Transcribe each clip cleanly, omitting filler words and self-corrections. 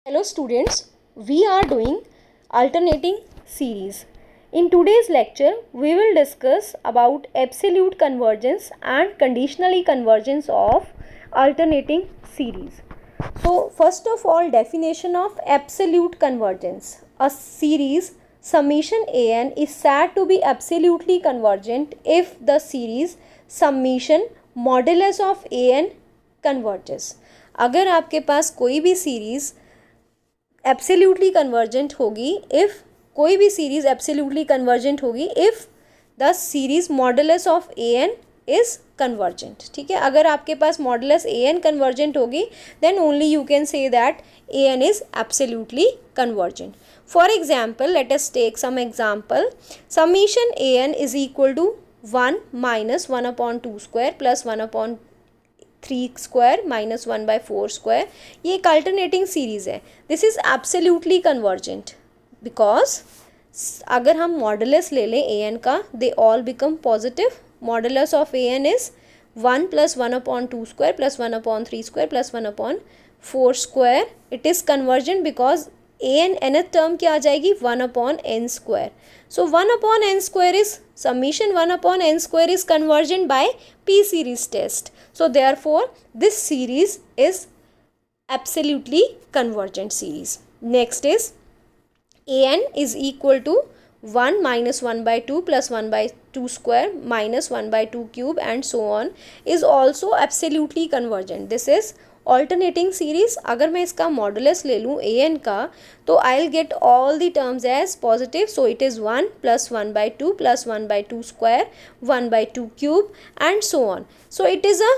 Hello students, we are doing alternating series. In today's lecture, we will discuss about absolute convergence and conditionally convergence of alternating series. So first of all, definition of absolute convergence. A series summation an is said to be absolutely convergent if the series summation modulus of an converges. अगर आपके पास कोई भी series absolutely convergent होगी if कोई भी series absolutely convergent होगी if the series modulus of a n is convergent. ठीक है, अगर आपके पास मॉडुलस ए एन कन्वर्जेंट होगी then only you can say that a n is absolutely convergent. For example let us take some example. Summation a n is equal to 1 minus 1/2 square plus 1/3 square minus 1/4 square. ये एक alternating series है. This is absolutely convergent because अगर हम modulus ले लें a n का they all become positive. Modulus of a n is 1 plus 1/2 square plus 1/3 square plus 1/4 square. It is convergent because a n nth term क्या आ जाएगी 1/n square. So 1/n square is summation 1/n square is convergent by P series test. So therefore this series is absolutely convergent series. Next is an is equal to 1 minus 1/2 plus 1/2 square minus 1/2 cube and so on is also absolutely convergent. This is alternating series. अगर मैं इसका modulus ले लूँ ए n का तो I will get all the terms as positive. So it is 1 plus 1/2 plus 1/2 square 1/2 cube and so on. So it is a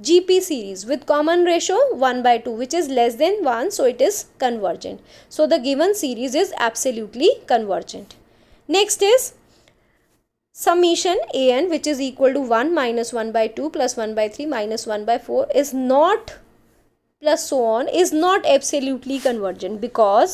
GP series with common ratio 1/2 which is less than 1, so it is convergent. So the given series is absolutely convergent. Next is summation an which is equal to 1 minus 1/2 plus 1/3 minus 1/4 is not plus so on is not absolutely convergent because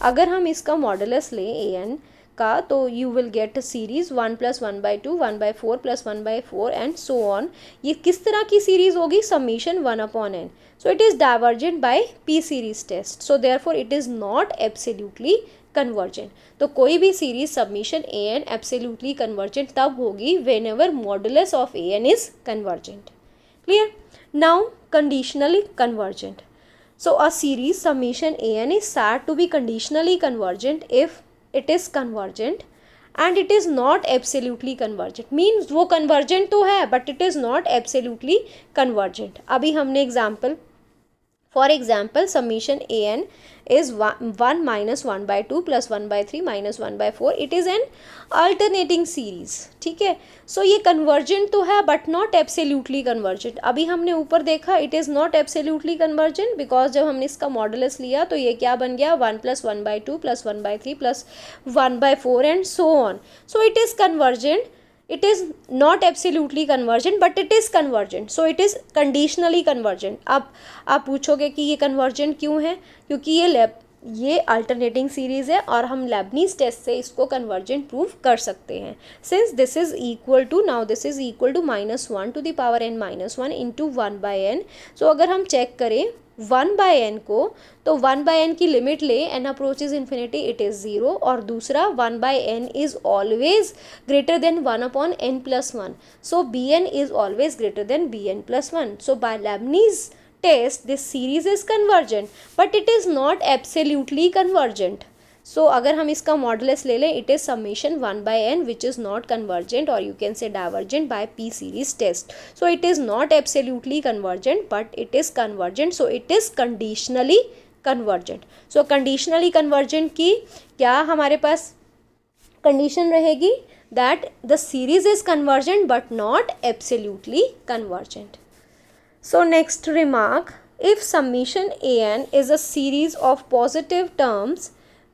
अगर हम इसका modulus लें a n का तो you will get series 1 plus 1/2 1/4 plus 1/4 and so on. ये किस तरह की सीरीज़ होगी summation 1/n. So it is divergent by p series test. So therefore it is not absolutely convergent. तो कोई भी series summation a n absolutely convergent तब होगी whenever modulus of a n is convergent. Clear. Now conditionally convergent. So a series summation an is said to be conditionally convergent if it is convergent and it is not absolutely convergent. Means वो convergent तो है but it is not absolutely convergent. अभी हमने example for example summation an is 1 minus 1/2 plus 1/3 minus 1/4. it is an alternating series. ठीक है. सो ये convergent तो है but not absolutely convergent. अभी हमने ऊपर देखा it is not absolutely convergent because जब हमने इसका मॉडुलस लिया तो ये क्या बन गया 1 plus 1/2 plus 1/3 plus 1/4 and so on. So it is convergent. It is not absolutely convergent but it is convergent. So it is conditionally convergent. अब आप पूछोगे कि ये convergent क्यों है, क्योंकि ये अल्टरनेटिंग सीरीज़ है और हम लेबनीज़ टेस्ट से इसको कन्वर्जेंट प्रूव कर सकते हैं. Since this is equal to now this is equal to -1 to the power n minus 1 into 1/n. So अगर हम चेक करें 1/n को तो 1/n की लिमिट ले n approaches infinity it is 0 और दूसरा 1/n is always greater than 1/n plus 1. So bn is always greater than bn plus 1. So by Leibniz test this series is convergent but it is not absolutely convergent. So अगर हम इसका modulus ले लें it is summation 1/n which is not convergent or you can say divergent by P series test. So it is not absolutely convergent but it is convergent. So it is conditionally convergent. So conditionally convergent की क्या हमारे पास condition रहेगी that the series is convergent but not absolutely convergent. So next remark, if summation an is a series of positive terms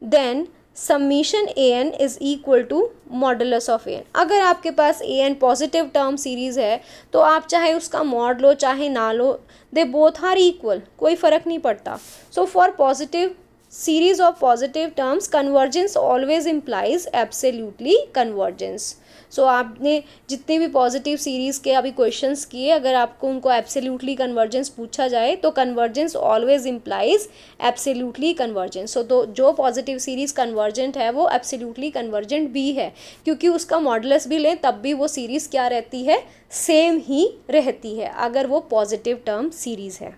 then summation an is equal to modulus of an. अगर आपके पास an positive term series है तो आप चाहे उसका mod लो चाहे ना लो they both are equal, कोई फ़र्क नहीं पड़ता. So for positive series of positive terms, convergence always implies absolutely convergence. सो आपने जितने भी पॉजिटिव सीरीज़ के अभी क्वेश्चंस किए, अगर आपको उनको एब्सोल्युटली कन्वर्जेंस पूछा जाए तो convergence always implies absolutely convergence. So तो जो पॉजिटिव सीरीज़ कन्वर्जेंट है वो एब्सोल्युटली कन्वर्जेंट भी है, क्योंकि उसका मॉडुलस भी लें तब भी वो सीरीज़ क्या रहती है, सेम ही रहती है अगर वो पॉजिटिव टर्म सीरीज़ है,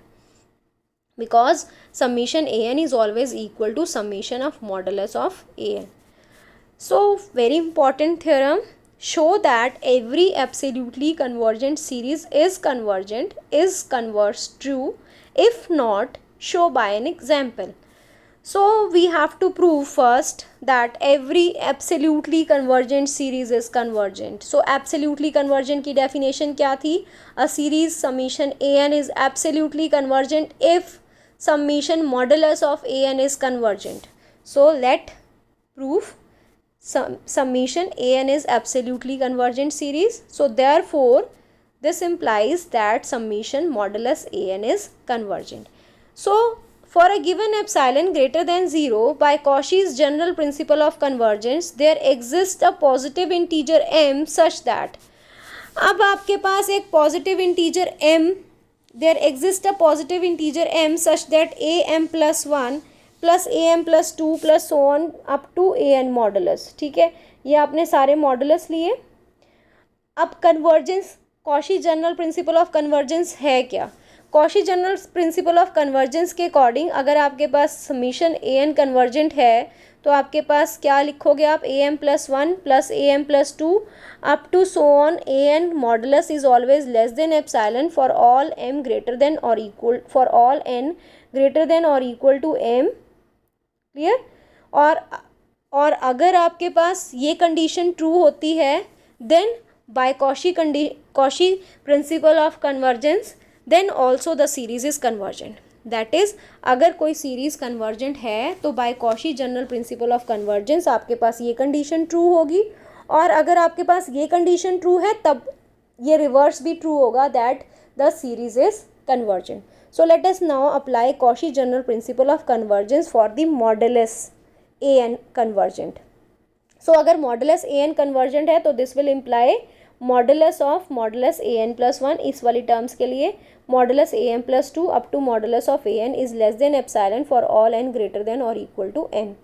because summation an is always equal to summation of modulus of an. So very important theorem, show that every absolutely convergent series is converse true. If not, show by an example. So we have to prove first that every absolutely convergent series is convergent. So absolutely convergent की definition क्या थी? A series summation an is absolutely convergent if summation modulus of an is convergent. So let prove summation an is absolutely convergent series. So therefore this implies that summation modulus an is convergent. So for a given epsilon greater than 0, by Cauchy's general principle of convergence, there exists a positive integer m such that, अब आपके पास एक positive integer m, there exists a positive integer m such that am plus 1 plus am plus 2 plus so on up to an modulus. ठीक है, ये आपने सारे modulus लिए. अब convergence, Cauchy general principle of convergence है क्या? Cauchy general principle of convergence के अकॉर्डिंग अगर आपके पास समीशन an कन्वर्जेंट है तो आपके पास क्या लिखोगे आप, am plus 1 plus am plus 2 up to so on an modulus is always less than epsilon for all m greater than or equal, for all n greater than or equal to m. Clear? और अगर आपके पास ये condition true होती है then by Cauchy principle of convergence then also the series is convergent. That is, अगर कोई series convergent है तो by Cauchy general principle of convergence आपके पास ये कंडीशन ट्रू होगी, और अगर आपके पास ये कंडीशन ट्रू है तब ये रिवर्स भी ट्रू होगा, that the series is convergent. So let us now apply Cauchy general principle of convergence for the modulus an convergent. So अगर modulus an convergent है तो this will imply modulus of modulus an plus 1 इस वाली terms के लिए modulus an plus 2 up to modulus of an is less than epsilon for all n greater than or equal to n.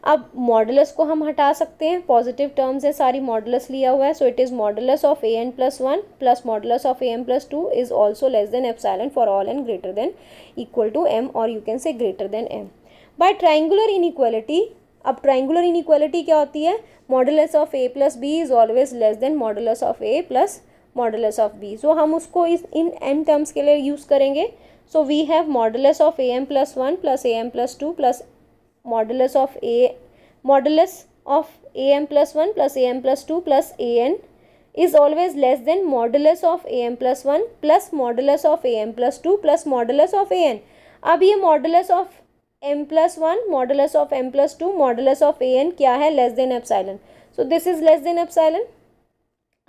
अब modulus को हम हटा सकते हैं, पॉजिटिव टर्म्स है सारी, मॉडुलस लिया हुआ है. So it is modulus of an plus 1 plus modulus of am plus 2 is also less than epsilon for all n greater than equal to m, और you can say greater than m. By triangular inequality, अब triangular inequality क्या होती है, modulus of a plus b is always less than modulus of a plus modulus of b. So हम उसको इन n terms के लिए यूज़ करेंगे. So we have modulus of am plus 1 plus am plus 2 plus modulus of am plus 1 plus am plus 2 plus an is always less than modulus of am plus 1 plus modulus of am plus 2 plus modulus of an. अब ये modulus of m plus 1 modulus of m plus 2 modulus of an क्या है, less than epsilon. So this is less than epsilon.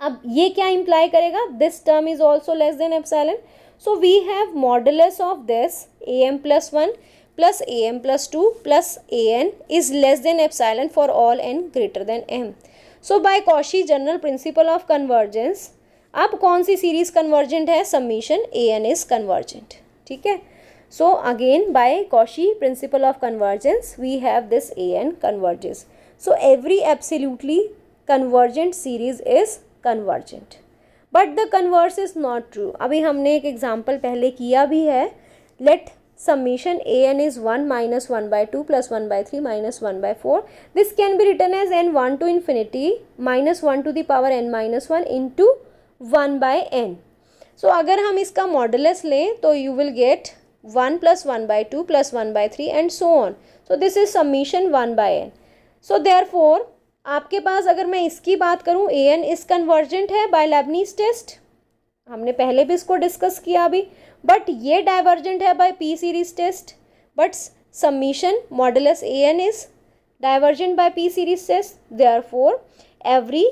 अब ये क्या imply करेगा, this term is also less than epsilon. So we have modulus of this am plus 1 plus am plus 2 plus an is less than epsilon for all n greater than m. So by Cauchy general principle of convergence, अब कौन सी series convergent है, summation an is convergent. ठीक है. So again by Cauchy principle of convergence we have this an converges. So every absolutely convergent series is convergent. But the converse is not true. अभी हमने एक example पहले किया भी है. Let summation an is 1 minus 1 by 2 plus 1 by 3 minus 1 by 4. This can be written as n 1 to infinity minus 1 to the power n minus 1 into 1 by n. So अगर हम इसका मॉडुलस लें तो you will get 1 plus 1 by 2 plus 1 by 3 and so on. So this is summation 1 by n. So therefore आपके पास अगर मैं इसकी बात करूँ an is convergent है by Leibniz test, हमने पहले भी इसको डिस्कस किया अभी, बट ये डाइवर्जेंट है by p series test. But summation modulus an is divergent by p series test. Therefore every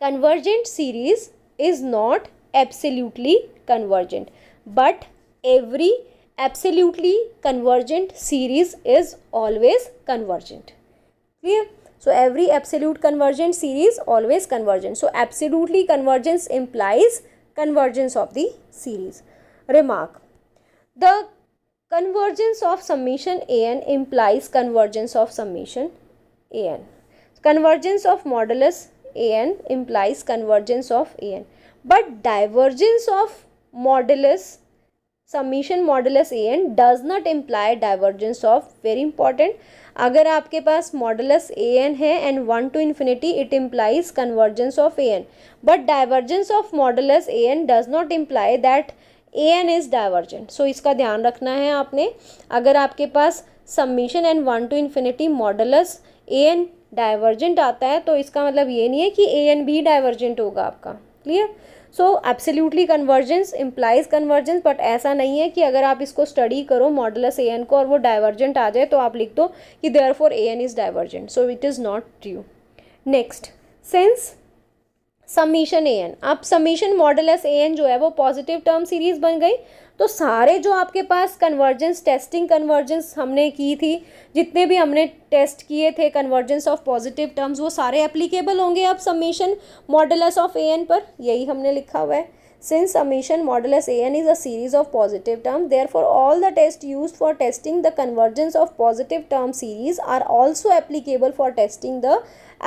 convergent series is not absolutely convergent, but every absolutely convergent series is always convergent. Clear? So every absolute convergent series always convergent. So absolutely convergence implies convergence of the series. Remark: the convergence of summation an implies convergence of summation an. Convergence of modulus an implies convergence of an. But divergence of modulus summation modulus an does not imply divergence of, very important, अगर आपके पास modulus a N है and 1 to infinity it implies convergence of an, but divergence of modulus a n does not imply that a n is divergent. So इसका ध्यान रखना है आपने. अगर आपके पास summation and 1 to infinity modulus a n divergent आता है तो इसका मतलब ये नहीं है कि ए एन भी डाइवर्जेंट होगा आपका. Clear? So absolutely convergence implies convergence, but ऐसा नहीं है कि अगर आप इसको स्टडी करो मॉडुलस ए एन को और वो डाइवर्जेंट आ जाए तो आप लिख दो कि therefore a n is divergent. So it is not true. Next, since summation a n, अब समीशन मॉडुलस ए एन जो है वो पॉजिटिव टर्म सीरीज बन गई, तो सारे जो आपके पास कन्वर्जेंस टेस्टिंग कन्वर्जेंस हमने की थी, जितने भी हमने टेस्ट किए थे कन्वर्जेंस ऑफ पॉजिटिव टर्म्स, वो सारे एप्लीकेबल होंगे अब summation modulus of a n पर. यही हमने लिखा हुआ है. Since summation modulus an is a series of positive terms, therefore all the tests used for testing the convergence of positive term series are also applicable for testing the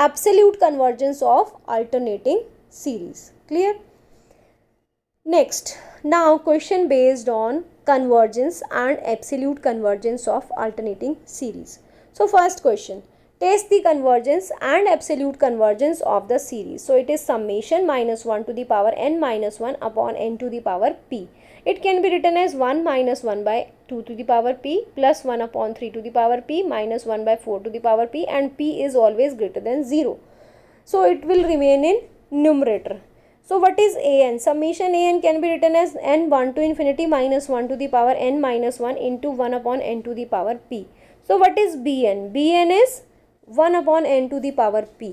absolute convergence of alternating series. Clear? Next, now question based on convergence and absolute convergence of alternating series. So first question, test the convergence and absolute convergence of the series. So it is summation minus 1 to the power n minus 1 upon n to the power p. It can be written as 1 minus 1 by 2 to the power p plus 1 upon 3 to the power p minus 1 by 4 to the power p, and p is always greater than 0. So it will remain in numerator. So what is an? Summation an can be written as n 1 to infinity minus 1 to the power n minus 1 into 1 upon n to the power p. So what is bn? bn is 1 upon n to the power p.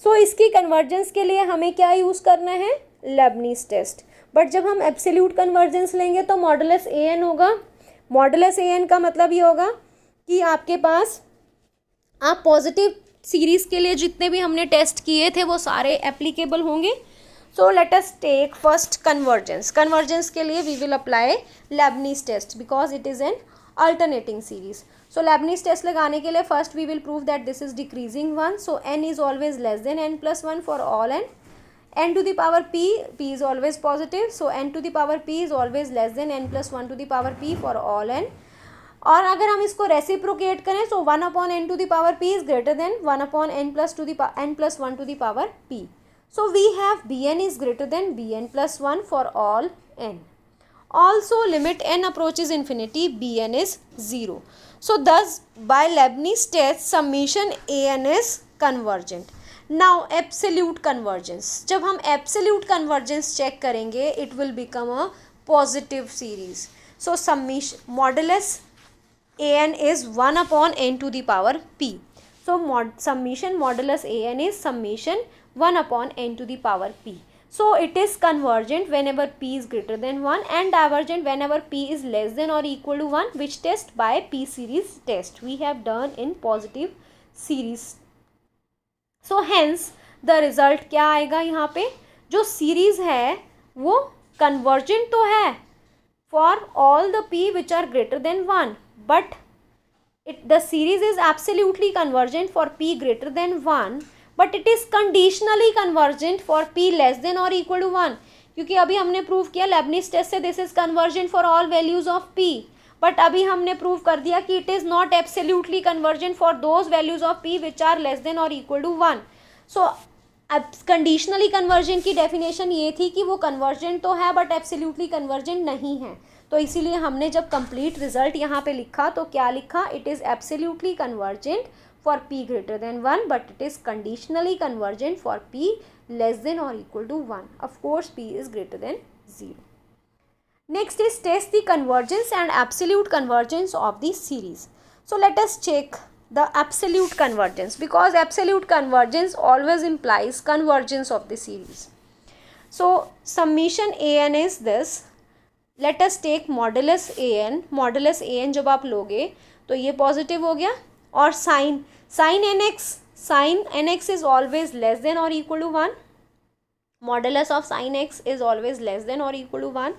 So इसकी convergence के लिए हमें क्या use करना है? Lebanese test. But जब हम absolute convergence लेंगे तो मॉडुलस ए एन होगा. मॉडुलस ए एन का मतलब ये होगा कि आपके पास आप पॉजिटिव सीरीज़ के लिए जितने भी हमने टेस्ट किए थे वो सारे एप्लीकेबल होंगे. So let us take first convergence. Convergence के लिए we will apply Leibniz test because it is an alternating series. So Leibniz test लगाने के लिए first we will prove that this is decreasing one. So n is always less than n plus 1 for all n. n to the power p is always positive. So n to the power p is always less than n plus 1 to the power p for all n. और अगर हम इसको reciprocate करें so 1 upon n to the power p is greater than 1 upon n plus n plus 1 to the power p. So we have bn is greater than bn plus 1 for all n. Also limit n approaches infinity, bn is 0. So thus by Leibniz test summation an is convergent. Now absolute convergence, जब हम absolute convergence check करेंगे it will become a positive series. So summation modulus an is 1 upon n to the power p. So summation modulus an is summation 1 upon n to the power p. So it is convergent whenever p is greater than 1 and divergent whenever p is less than or equal to 1, which test by p series test we have done in positive series. So hence the result क्या आएगा यहाँ पे? जो series है वो convergent तो है for all the p which are greater than 1, but the series is absolutely convergent for p greater than 1, but it is conditionally convergent for p less than और इक्वल टू 1. क्योंकि अभी हमने prove किया Leibniz test से this is convergent for all values of p, but अभी हमने prove कर दिया कि it is not absolutely convergent for those values of p which are less than और equal to 1. So conditionally convergent की definition ये थी कि वो कन्वर्जेंट तो है बट एब्सोल्युटली कन्वर्जेंट नहीं है. तो इसीलिए हमने जब कंप्लीट रिजल्ट यहाँ पे लिखा तो क्या लिखा? It is absolutely convergent for p greater than 1, but it is conditionally convergent for p less than or equal to 1. Of course p is greater than 0. Next is test the convergence and absolute convergence of the series. So let us check the absolute convergence, because absolute convergence always implies convergence of the series. So summation an is this. Let us take modulus a n. Modulus a n जब आप लोगे तो ये positive हो गया. और sine n x is always less than और equal to 1. Modulus of sine x is always less than और equal to 1.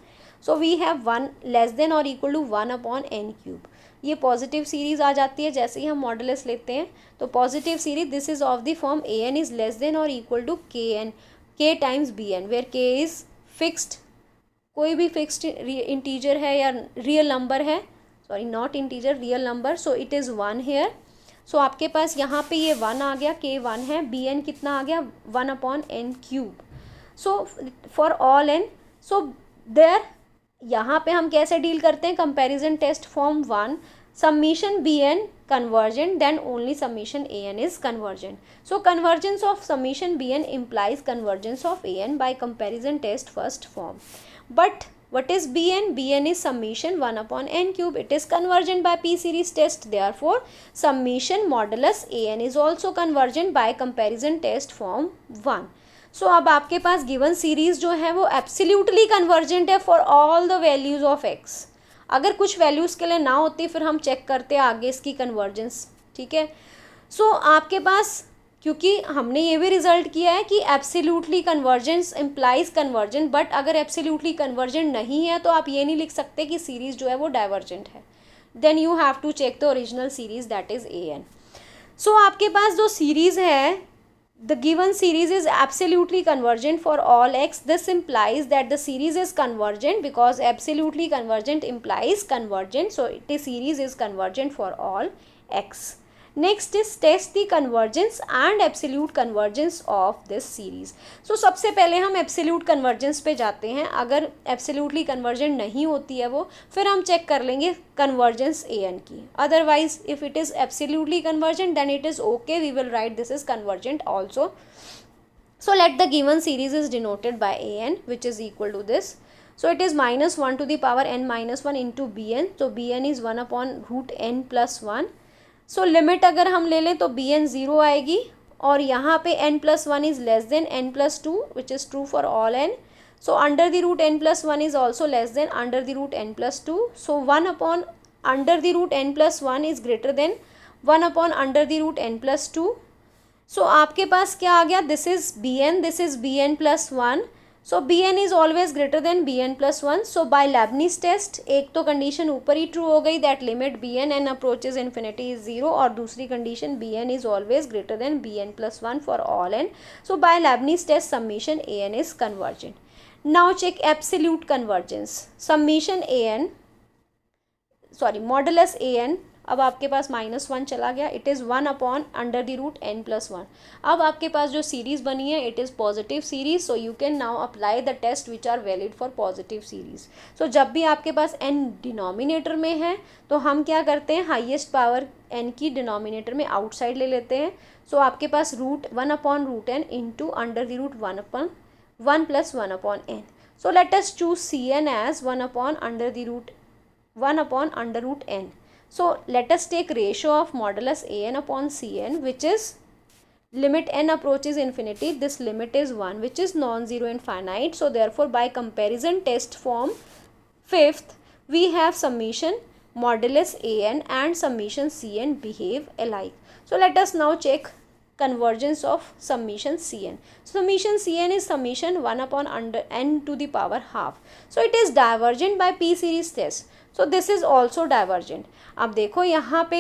So we have 1 less than और equal to 1 upon n cube. ये पॉजिटिव सीरीज आ जाती है जैसे ही हम मॉडुलस लेते हैं. तो positive series this is of the form a n is less than और equal to k n, k times b n, where k is fixed. कोई भी फिक्स्ड इंटीजर है या रियल नंबर है, sorry not integer, real number. So it is 1 here. So आपके पास यहाँ पे ये 1 आ गया, के 1 है, बी एन कितना आ गया 1 upon n cube. So for all n. So there यहाँ पे हम कैसे डील करते हैं, comparison test form 1, summation bn convergent then only summation an is convergent. So convergence of summation bn implies convergence of an by comparison test first form. But what is bn? Bn is summation 1 upon n cube. It is convergent by p series test. Therefore summation modulus an is also convergent by comparison test form 1. So अब आपके पास given series जो है वो absolutely convergent है for all the values of x. अगर कुछ values के लिए ना होती फिर हम चेक करते आगे इसकी कन्वर्जेंस. ठीक है. सो आपके पास, क्योंकि हमने ये भी रिजल्ट किया है कि absolutely convergence implies convergent, but अगर एब्सोल्युटली कन्वर्जेंट नहीं है तो आप ये नहीं लिख सकते कि सीरीज़ जो है वो डाइवर्जेंट है. Then you have to check the original series that is a n. So आपके पास जो सीरीज़ है, the given series is absolutely convergent for all x. This implies that the series is convergent because absolutely convergent implies convergent. So the series is convergent for all x. Next is test the convergence and absolute convergence of this series. So सबसे पहले हम absolute convergence पे जाते हैं. अगर absolutely convergent नहीं होती है वो, फिर हम चेक कर लेंगे convergence an की. Otherwise if it is absolutely convergent then it is okay, we will write this is convergent also. So let the given series is denoted by an which is equal to this. So it is minus 1 to the power n minus 1 into bn. So bn is 1 upon root n plus 1. So limit अगर हम ले लें तो B N 0 आएगी और यहाँ पे n plus 1 is less than n plus 2 which is true for all n. So under the root n plus 1 is also less than under the root n plus 2. So 1 upon under the root n plus 1 is greater than 1 upon under the root n plus 2. So आपके पास क्या आ गया, this is b n plus 1. So b n is always greater than b n plus 1. So by Leibniz test एक तो condition ऊपर ही true हो गई that limit b n approaches infinity is 0, और दूसरी condition b n is always greater than b n plus 1 for all n. So by Leibniz test summation a n is convergent. Now check absolute convergence. Summation a n, sorry modulus a n, अब आपके पास -1 चला गया, it is 1 upon under the root n plus 1. अब आपके पास जो series बनी है it is positive series. So you can now apply the test which are valid for positive series. So जब भी आपके पास n डिनोमिनेटर में है तो हम क्या करते हैं, हाईएस्ट पावर n की डिनोमिनेटर में आउटसाइड ले लेते हैं. सो आपके पास root 1 upon root n into under the root 1 upon 1 plus 1 upon n. So let us choose c n as 1 upon under the root 1 upon under root n. So let us take ratio of modulus an upon cn which is limit n approaches infinity. This limit is 1 which is non-zero and finite. So therefore by comparison test form 5th we have summation modulus an and summation cn behave alike. So let us now check convergence of summation cn. Summation cn is summation 1 upon under n to the power half. So it is divergent by p series test. So this is also divergent. अब देखो यहाँ पे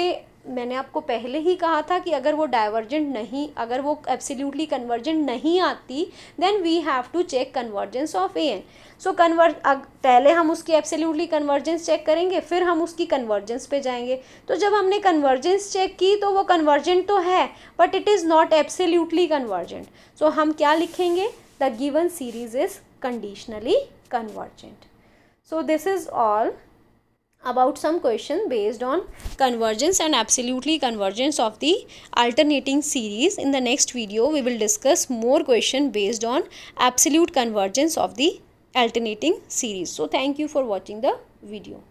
मैंने आपको पहले ही कहा था कि अगर वो डाइवर्जेंट नहीं, अगर वो एब्सोल्युटली कन्वर्जेंट नहीं आती then we have to check convergence of a n. So पहले हम उसकी एब्सोल्युटली कन्वर्जेंस चेक करेंगे फिर हम उसकी कन्वर्जेंस पे जाएंगे. तो जब हमने कन्वर्जेंस चेक की तो वो कन्वर्जेंट तो है but it is not absolutely convergent. So हम क्या लिखेंगे, the given series is conditionally convergent. So this is all about some question based on convergence and absolutely convergence of the alternating series. In the next video we will discuss more question based on absolute convergence of the alternating series. So thank you for watching the video.